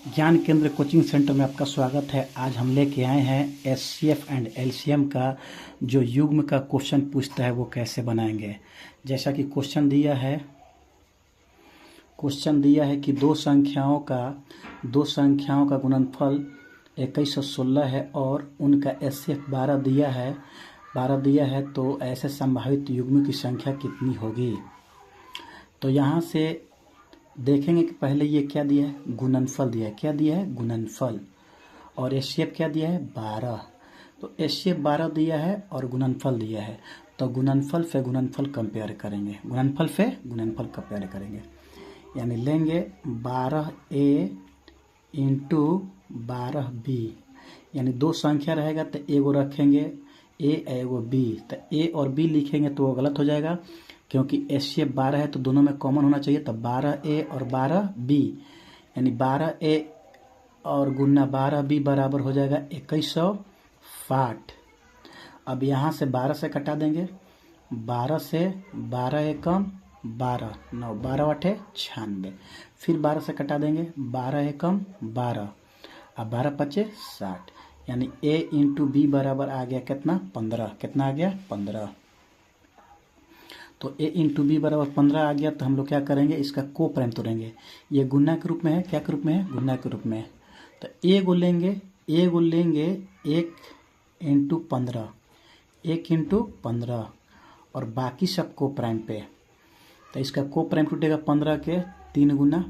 ज्ञान केंद्र coaching centre में आपका स्वागत है। आज हम लेके आए हैं एचसीएफ एंड एलसीएम का जो युग्म का क्वेश्चन पूछता है वो कैसे बनाएंगे। जैसा कि क्वेश्चन दिया है कि दो संख्याओं का गुणनफल 2116 है और उनका एचसीएफ 12 दिया है तो ऐसे संभावित युग्म की संख्या कितनी होगी। तो यहाँ से देखेंगे कि पहले ये क्या दिया है, गुणनफल दिया है। क्या दिया है? गुणनफल। और एचसीएफ क्या दिया है? 12। तो एचसीएफ 12 दिया है और गुणनफल दिया है, तो गुणनफल से गुणनफल कंपेयर करेंगे। यानी लेंगे 12a इंटू 12b। यानी दो संख्या रहेगा तो एगो रखेंगे a एगो b, तो a और b लिखेंगे तो वो गलत हो जाएगा क्योंकि एचसीएफ 12 है तो दोनों में कॉमन होना चाहिए। तो 12a और 12b यानी 12a और गुना 12b बराबर हो जाएगा 2160। अब यहाँ से 12 से कटा देंगे, 12 से 12 एकम 12, 9 12 8 96। फिर 12 से कटा देंगे, 12 एकम 12, अब 12 पचे 60। यानी a इंटू बी बराबर आ गया कितना? 15। कितना आ गया? 15। तो a इंटू बी बराबर 15 आ गया। तो हम लोग क्या करेंगे, इसका को प्राइम तोड़ेंगे। ये गुना के रूप में है, क्या के रूप में है? गुना के रूप में। तो a को लेंगे 1 इंटू 15, 1 इंटू 15 और बाकी सब को प्राइम पे। तो इसका को प्राइम टूटेगा 15 के 3 गुना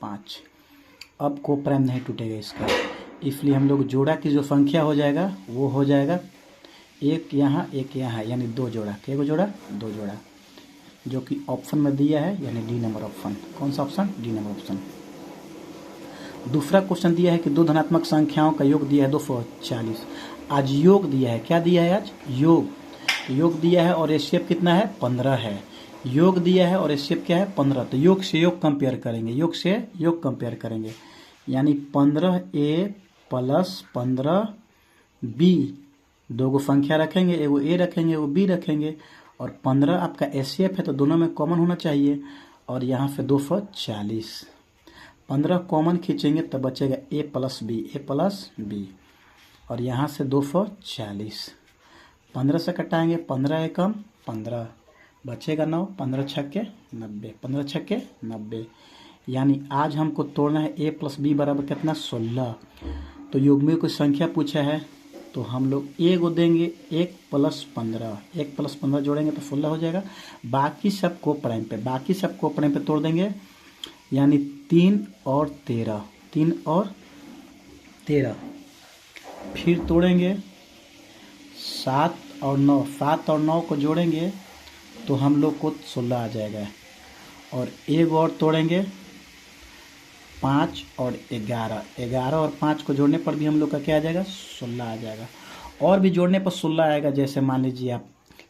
5। अब को प्राइम नहीं टूटेगा इसका, इसलिए हम लोग जोड़ा की जो संख्या हो जाएगा वो हो जाएगा एक यहाँ यानी 2 जोड़ा। क्या जोड़ा? 2 जोड़ा, जो कि ऑप्शन में दिया है यानी डी नंबर ऑप्शन। कौन सा ऑप्शन? D number option. दूसरा क्वेश्चन दिया है कि दो धनात्मक संख्याओं का योग दिया है 240। आज योग दिया है, क्या दिया है? आज योग दिया है और एचसीएफ कितना है? 15 है। योग दिया है और एचसीएफ क्या है? 15। तो योग से योग कंपेयर करेंगे, यानी 15a प्लस 15b। दो गो संख्या रखेंगे, एगो a रखेंगे एगो b रखेंगे, और 15 आपका एचसीएफ है तो दोनों में कॉमन होना चाहिए। और यहाँ पे 240, 15 कॉमन खींचेंगे तो बचेगा a प्लस b, और यहाँ से 240, 15 से कटाएंगे, 15 एकम 15, बचेगा 9, 15 छक्के 90। यानी आज हमको तोड़ना है a प्लस b बराबर कितना? 16। तो युग्मी को संख्या पूछा है तो हम लोग a को देंगे 1 प्लस 15 जोड़ेंगे तो 16 हो जाएगा। बाकी सब को प्राइम पे तोड़ देंगे, यानी 3 और 13। फिर तोड़ेंगे 7 और 9 को जोड़ेंगे तो हम लोग को 16 आ जाएगा। और एक और तोड़ेंगे 5 और 11 और 5 को जोड़ने पर भी हम लोग का क्या आ जाएगा? 16 आ जाएगा। और भी जोड़ने पर 16 आएगा, जैसे मान लीजिए आप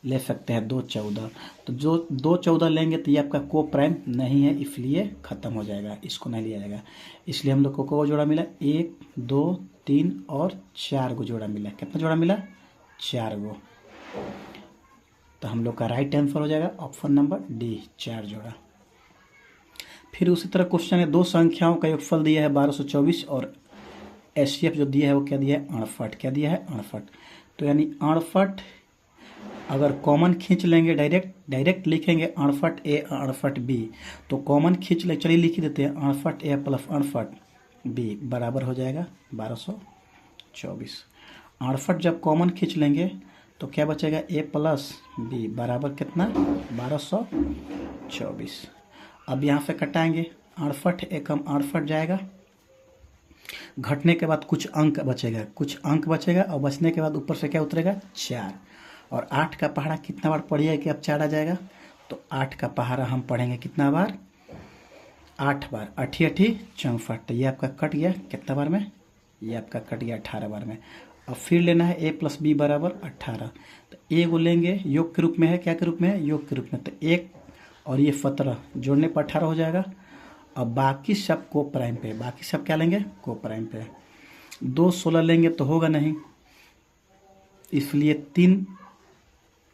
ले सकते हैं 214। तो जो 214 लेंगे तो ये आपका को प्राइम नहीं है, इसलिए ख़त्म हो जाएगा, इसको नहीं लिया जाएगा। इसलिए हम लोग को जोड़ा मिला 1 2 3 और 4 गो जोड़ा मिला। कितना जोड़ा मिला? 4 गो। तो हम लोग का राइट आंसर हो जाएगा ऑप्शन नंबर डी, 4 जोड़ा। फिर उसी तरह क्वेश्चन है, दो संख्याओं का योगफल दिया है 1224 और एचसीएफ जो दिया है वो क्या दिया है? 68। क्या दिया है? 68। तो यानी 68 अगर कॉमन खींच लेंगे, डायरेक्ट लिखेंगे 68a 68b, तो कॉमन खींच ले, चलिए लिख देते हैं 68a प्लस 68b बराबर हो जाएगा 1224। 68 जब कॉमन खींच लेंगे तो क्या बचेगा? a प्लस b बराबर कितना? 1224। अब यहाँ से कटाएंगे, 68 एकम 68 जाएगा, घटने के बाद कुछ अंक बचेगा और बचने के बाद ऊपर से क्या उतरेगा? 4। और 8 का पहाड़ा कितना बार पढ़िए कि अब 4 आ जाएगा? तो 8 का पहाड़ा हम पढ़ेंगे कितना बार? 8 बार। 8 64। तो ये आपका कट गया कितना बार में? ये आपका कट गया 18 बार में। अब फिर लेना है a प्लस बी बराबर 18। तो a को लेंगे योग के रूप में है, क्या के रूप में है? योग के रूप में। तो 1 और ये 17 जोड़ने पर 18 हो जाएगा। अब बाकी सब को प्राइम पे, बाकी सब क्या लेंगे? को प्राइम पे। 2 16 लेंगे तो होगा नहीं, इसलिए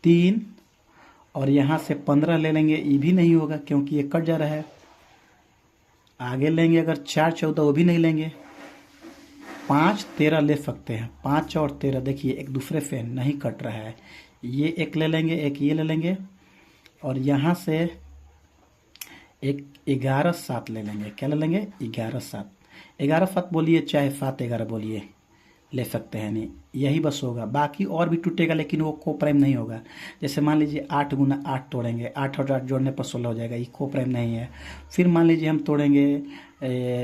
3 और यहाँ से 15 ले लेंगे, ये भी नहीं होगा क्योंकि ये कट जा रहा है। आगे लेंगे अगर 4 14 वो भी नहीं लेंगे, 5 13 ले सकते हैं। 5 और 13 देखिए एक दूसरे से नहीं कट रहा है, ये एक ले लेंगे, एक ये ले लेंगे, और यहाँ से एक 11 7 ले लेंगे। क्या ले लेंगे? 11 7। 11 7 बोलिए चाहे 7 11 बोलिए, ले सकते हैं। नहीं, यही बस होगा, बाकी और भी टूटेगा लेकिन वो को प्राइम नहीं होगा। जैसे मान लीजिए 8 गुना 8 तोड़ेंगे, 8 और 8 जोड़ने पर 16 हो जाएगा, ये को प्राइम नहीं है। फिर मान लीजिए हम तोड़ेंगे,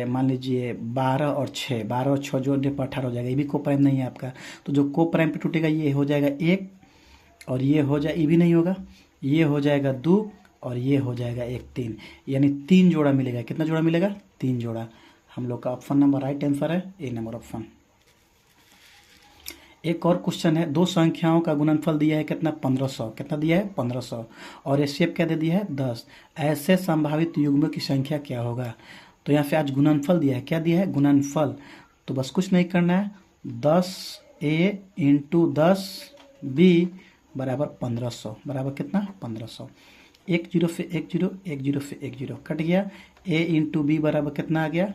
मान लीजिए 12 और 6 जोड़ने पर 18 हो जाएगा, ये भी को प्राइम नहीं है आपका। तो जो को प्राइम पे टूटेगा ये हो जाएगा 1, और ये हो जाए, ये भी नहीं होगा, ये हो जाएगा 2, और ये हो जाएगा 1 3, यानी 3 जोड़ा मिलेगा। कितना जोड़ा मिलेगा? 3 जोड़ा। हम लोग का ऑप्शन नंबर राइट आंसर है, ए नंबर ऑप्शन। एक और क्वेश्चन है, दो संख्याओं का गुणनफल दिया है कितना? 1500। कितना दिया है? 1500। और एचसीएफ क्या दे दिया है? 10। ऐसे संभावित युग्मों की संख्या क्या होगा? तो यहाँ से आज गुणनफल दिया है, क्या दिया है? गुणनफल। तो बस कुछ नहीं करना है, 10A × 10B बराबर 1500, बराबर कितना? 1500। 1 0 से 1 0, 1 0 से 1 0 कट गया। A × B बराबर कितना आ गया?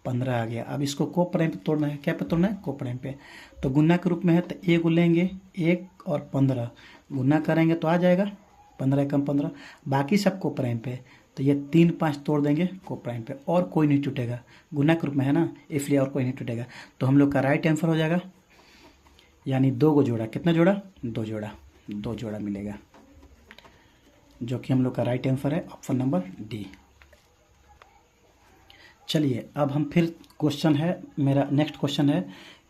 15 आ गया। अब इसको को प्राइम पे तोड़ना है, क्या पे तोड़ना है? को प्राइम पे। तो गुना के रूप में है तो ए को लेंगे, 1 और 15 गुना करेंगे तो आ जाएगा 15 कम 15, बाकी सब को प्राइम पे। तो ये 3 5 तोड़ देंगे को प्राइम पे, और कोई नहीं टूटेगा, गुना के रूप में है ना, इसलिए और कोई नहीं टूटेगा। तो हम लोग का राइट आंसर हो जाएगा, यानी 2 को जोड़ा। कितना जोड़ा? 2 जोड़ा। 2 जोड़ा मिलेगा, जो कि हम लोग का राइट आंसर है, ऑप्शन नंबर डी। चलिए अब हम फिर क्वेश्चन है, मेरा नेक्स्ट क्वेश्चन है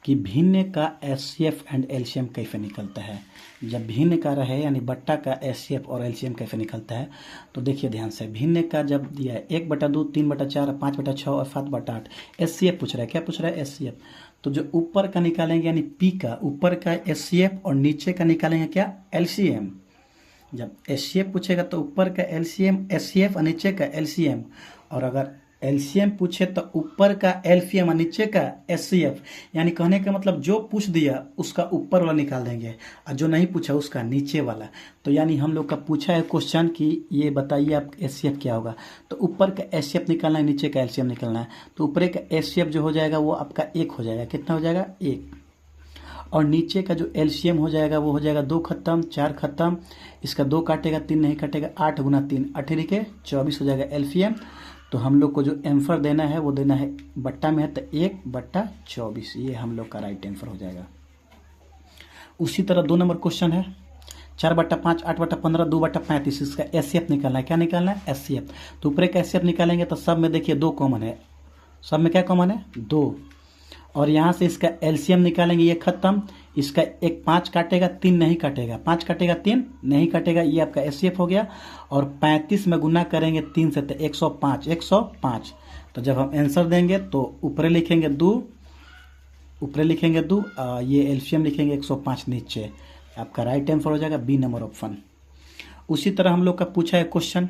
कि भिन्न का एचसीएफ एंड एलसीएम कैसे निकलता है। जब भिन्न का रहे यानी बट्टा का एचसीएफ और एलसीएम कैसे निकलता है, तो देखिए ध्यान से। भिन्न का जब दिया है 1/2, 3/4, 5/6 और 7/8, एचसीएफ पूछ रहा है। क्या पूछ रहा है? एचसीएफ। तो जो ऊपर का निकालेंगे यानी पी का, ऊपर का एचसीएफ और नीचे का निकालेंगे क्या? एलसीएम। जब एचसीएफ पूछेगा तो ऊपर का एलसीएम एचसीएफ और नीचे का एलसीएम, और अगर एलसीएम पूछे तो ऊपर का एलसीएम और नीचे का एचसीएफ। यानी कहने का मतलब जो पूछ दिया उसका ऊपर वाला निकाल देंगे, और जो नहीं पूछा उसका नीचे वाला। तो यानी हम लोग का पूछा है क्वेश्चन कि ये बताइए आप एचसीएफ क्या होगा, तो ऊपर का एचसीएफ निकालना है, नीचे का एलसीएम निकालना है। तो ऊपर का एचसीएफ जो हो जाएगा वो आपका 1 हो जाएगा। कितना हो जाएगा? 1। और नीचे का जो एलसीएम हो जाएगा वो हो जाएगा 2 खत्म, 4 खत्म, इसका 2 काटेगा, 3 नहीं काटेगा, 8 गुना 3 18 24 हो जाएगा एलसीएम। तो हम लोग को जो आंसर देना है वो देना है बट्टा में है तो 1/24, ये हम लोग का राइट आंसर हो जाएगा। उसी तरह 2 नंबर क्वेश्चन है, 4/5, 8/15, 2/35, इसका एचसीएफ निकालना है। क्या निकालना है? एचसीएफ। तो ऊपर का एचसीएफ निकालेंगे तो सब में देखिए 2 कॉमन है, सब में क्या कॉमन है? 2। और यहाँ से इसका एलसीएम निकालेंगे, ये खत्म, इसका 1 5 काटेगा, 3 नहीं काटेगा, 5 काटेगा, 3 नहीं काटेगा, ये आपका एचसीएफ हो गया। और 35 में गुना करेंगे 3 से तो 105, 105। तो जब हम आंसर देंगे तो ऊपर लिखेंगे 2, ऊपर लिखेंगे 2, ये एलसीएम लिखेंगे 105 नीचे, आपका राइट आंसर हो जाएगा बी नंबर ऑप्शन। उसी तरह हम लोग का पूछा है क्वेश्चन,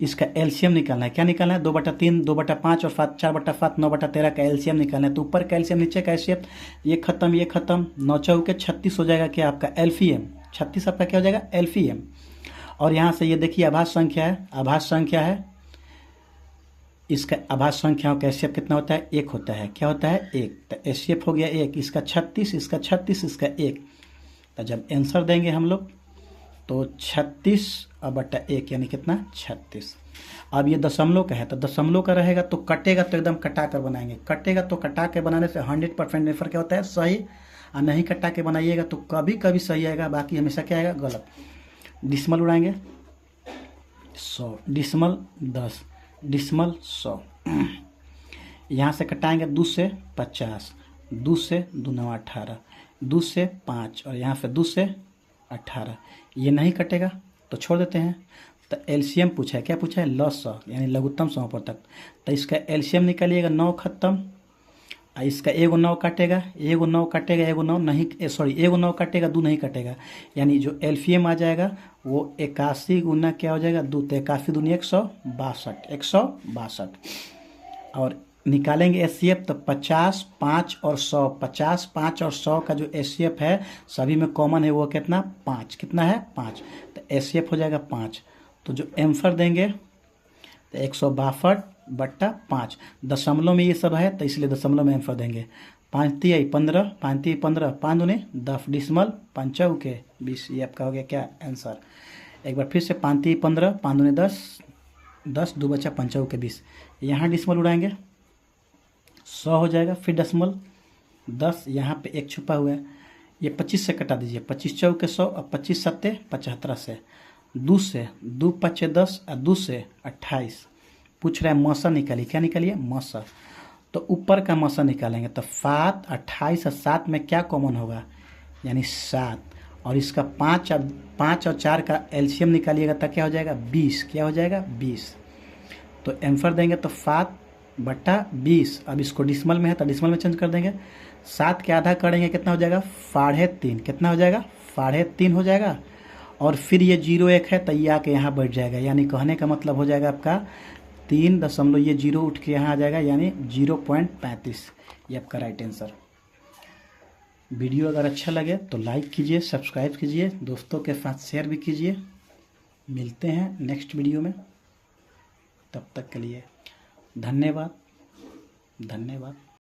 इसका एलसीएम निकालना है। क्या निकालना है? 2/3, 2/5 और 4/7, 9/13 का एलसीएम निकालना है। तो ऊपर का एलसीएम, नीचे का एलसीएम, ये खत्म, ये खत्म, 9 चौके 36 हो जाएगा क्या आपका? एलसीएम। 36 आपका क्या हो जाएगा? एलसीएम। और यहाँ से ये देखिए आभाज्य संख्या है, आभाज्य संख्या है, इसका आभाज्य संख्याओं का एचसीएफ कितना होता है? 1 होता है। क्या होता है? 1। तो एचसीएफ हो गया 1, इसका 36, इसका 36, इसका 1। तो जब आंसर देंगे हम लोग तो 36/1 यानी कितना? 36। अब ये दशमलव का है तो दशमलव का रहेगा तो कटेगा तो एकदम कटा कर बनाएंगे, कटेगा तो कटा के बनाने से 100% आंसर क्या होता है? सही। और नहीं कटा के बनाइएगा तो कभी कभी सही आएगा, बाकी हमेशा क्या आएगा? गलत। डिसमल उड़ाएंगे 100, डिसमल 10, डिसमल 100। यहाँ से कटाएंगे 2 से 50, 2 से 2 9 18, 2 से 5, और यहाँ से 2 से 18, ये नहीं कटेगा तो छोड़ देते हैं। तो एलसीएम पूछा है, क्या पूछा है? लसअ यानी लघुत्तम समापवर्तक। तो इसका एलसीएम निकालिएगा, 9 खत्म, इसका 1 9 काटेगा, 1 9 काटेगा, 1 9 नहीं, सॉरी 1 9 काटेगा, 2 नहीं काटेगा, यानी जो एलसीएम आ जाएगा वो 81 गुना क्या हो जाएगा? 2। तो 81 दूनी 162, 162। और निकालेंगे एचसीएफ तो 50, 5 और 100, 50, 5 और 100 का जो एचसीएफ है सभी में कॉमन है, वो कितना? 5। कितना है? 5। तो एचसीएफ हो जाएगा 5। तो जो आंसर देंगे तो 162 10/5। दशमलव में ये सब है तो इसलिए दशमलव में आंसर देंगे। 5 तिहाई 15, 5 तिहाई 15, 5 दूने 10, डिसमल 5 चौके 20। ये आपका हो गया क्या आंसर। एक बार फिर से 5 तिहाई 15, 5 दूने 10, 10 2 बचा 5 चौके 20। यहाँ डिसमल उड़ाएंगे 100 हो जाएगा। फिर दशमल 10, यहाँ पे एक छुपा हुआ है, ये 25 से कटा दीजिए। 25 चौके 100 और 25 सत्ते 75 से 2 से 2 5 10 और 2 से 28। पूछ रहा है मौसा निकालिए, क्या निकालिए मौसा। तो ऊपर का मौसा निकालेंगे तो 7 28 और 7 में क्या कॉमन होगा, यानी 7। और इसका 5 और 4 का एलसीएम निकालिएगा तो क्या हो जाएगा 20। क्या हो जाएगा 20। तो आंसर देंगे तो 7/20। अब इसको डिसमल में है तो डिसमल में चेंज कर देंगे। 7 के आधा करेंगे कितना हो जाएगा 3.5। कितना हो जाएगा 3.5 हो जाएगा। और फिर ये 0 1 है तो ये आके यहाँ बैठ जाएगा, यानी कहने का मतलब हो जाएगा आपका 3 दशमलव ये 0 उठ के यहाँ आ जाएगा, यानी 0.35। ये आपका राइट आंसर। वीडियो अगर अच्छा लगे तो लाइक कीजिए, सब्सक्राइब कीजिए, दोस्तों के साथ शेयर भी कीजिए। मिलते हैं नेक्स्ट वीडियो में, तब तक के लिए धन्यवाद।